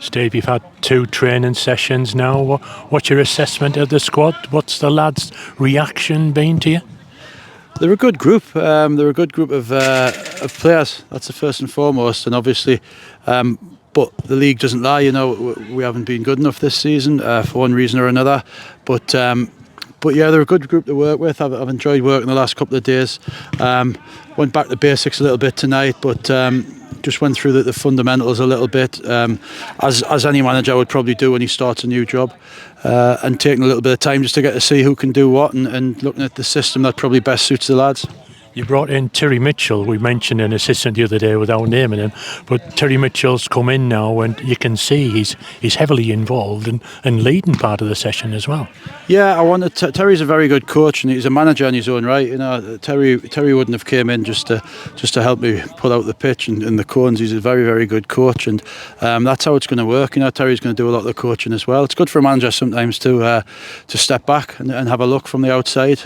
Steve, you've had 2 training sessions now. What's your assessment of the squad? What's the lads' reaction been to you? They're a good group. They're a good group of players. That's the first and foremost. And obviously, but the league doesn't lie. You know, we haven't been good enough this season for one reason or another. But yeah, they're a good group to work with. I've enjoyed working the last couple of days. Went back to basics a little bit tonight, but just went through the fundamentals a little bit, as any manager would probably do when he starts a new job, and taking a little bit of time just to get to see who can do what, and looking at the system that probably best suits the lads. You brought in Terry Mitchell. We mentioned an assistant the other day without naming him, but Terry Mitchell's come in now, and you can see he's heavily involved and leading part of the session as well. Yeah, Terry's a very good coach, and he's a manager in his own right. You know, Terry wouldn't have came in just to help me put out the pitch and the cones. He's a very, very good coach, and that's how it's going to work. You know, Terry's going to do a lot of the coaching as well. It's good for a manager sometimes to step back and have a look from the outside.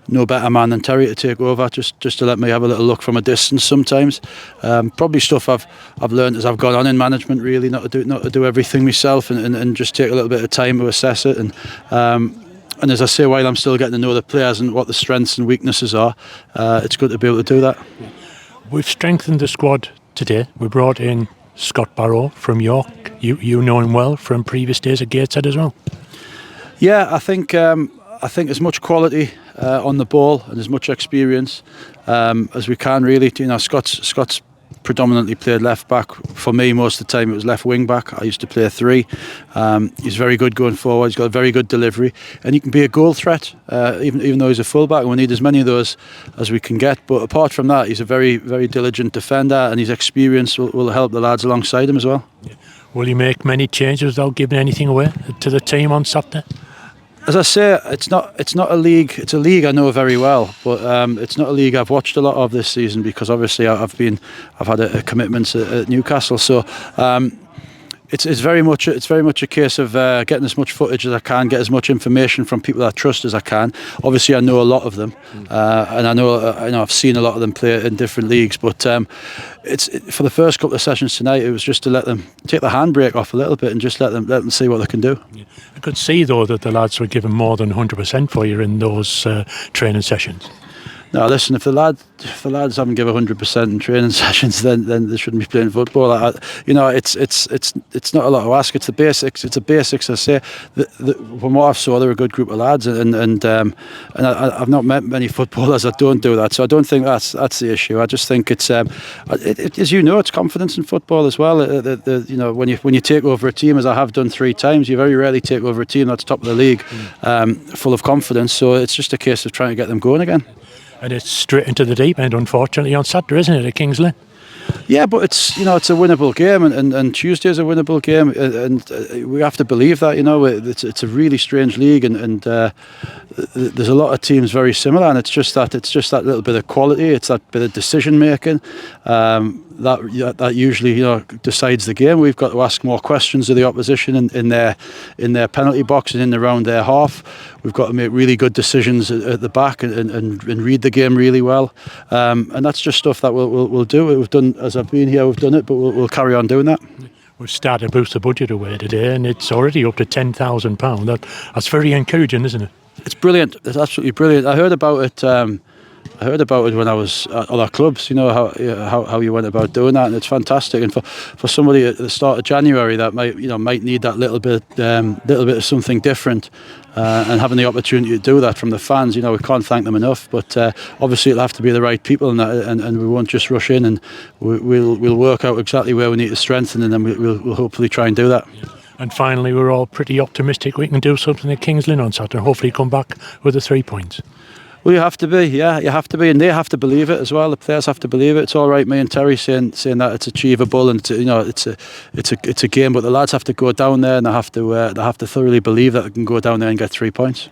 No better man than Terry to take over, just to let me have a little look from a distance sometimes. Probably stuff I've learned as I've gone on in management, really, not to do everything myself, and just take a little bit of time to assess it. And as I say, while I'm still getting to know the players and what the strengths and weaknesses are, it's good to be able to do that. We've strengthened the squad today. We brought in Scott Barrow from York. You know him well from previous days at Gateshead as well. Yeah, I think as much quality on the ball and as much experience as we can, really. You know, Scott's predominantly played left back. For me, most of the time it was left wing back. I used to play 3. He's very good going forward. He's got a very good delivery, and he can be a goal threat, even though he's a full back. And we need as many of those as we can get. But apart from that, he's a very, very diligent defender, and his experience will help the lads alongside him as well. Yeah. Will you make many changes without giving anything away to the team on Saturday? As I say, it's not a league. It's a league I know very well, but it's not a league I've watched a lot of this season, because obviously I've had a commitment at Newcastle. So it's very much a case of getting as much footage as I can, get as much information from people I trust as I can. Obviously, I know a lot of them, and I know I've seen a lot of them play in different leagues. But for the first couple of sessions tonight, it was just to let them take the handbrake off a little bit and just let them see what they can do. Yeah. I could see though that the lads were giving more than 100% for you in those training sessions. No, listen, if the lads haven't given 100% in training sessions, then they shouldn't be playing football. It's not a lot to ask. It's the basics. It's the basics. I say, from what I've saw, they're a good group of lads, and I've not met many footballers that don't do that. So I don't think that's the issue. I just think it's as you know, it's confidence in football as well. You know, when you take over a team, as I have done 3 times, you very rarely take over a team that's top of the league, full of confidence. So it's just a case of trying to get them going again. And it's straight into the deep end, unfortunately, on Saturday, isn't it, at Kings Lynn? Yeah, but it's a winnable game, and Tuesday's a winnable game, and we have to believe that. You know, it's a really strange league, and there's a lot of teams very similar, and it's just that little bit of quality, it's that bit of decision making that usually decides the game. We've got to ask more questions of the opposition in their penalty box and in around their half. We've got to make really good decisions at the back and read the game really well, and that's just stuff that we'll do. We've done, as I've been here, we've done it, but we'll carry on doing that. We've started to boost the budget away today, and it's already up to £10,000. That's very encouraging, isn't it? It's brilliant. It's absolutely brilliant. I heard about it when I was at other clubs. You know how you went about doing that, and it's fantastic. And for somebody at the start of January that might need that little bit of something different, and having the opportunity to do that from the fans, we can't thank them enough. But obviously it'll have to be the right people, and we won't just rush in, and we'll work out exactly where we need to strengthen, and then we'll hopefully try and do that. Yeah. And finally, we're all pretty optimistic we can do something at Kings Lynn on Saturday and hopefully come back with the 3 points. Well, you have to be, yeah, you have to be, and they have to believe it as well. The players have to believe it. It's all right, me and Terry saying that it's achievable, and it's a game, but the lads have to go down there, and they have to thoroughly believe that they can go down there and get 3 points.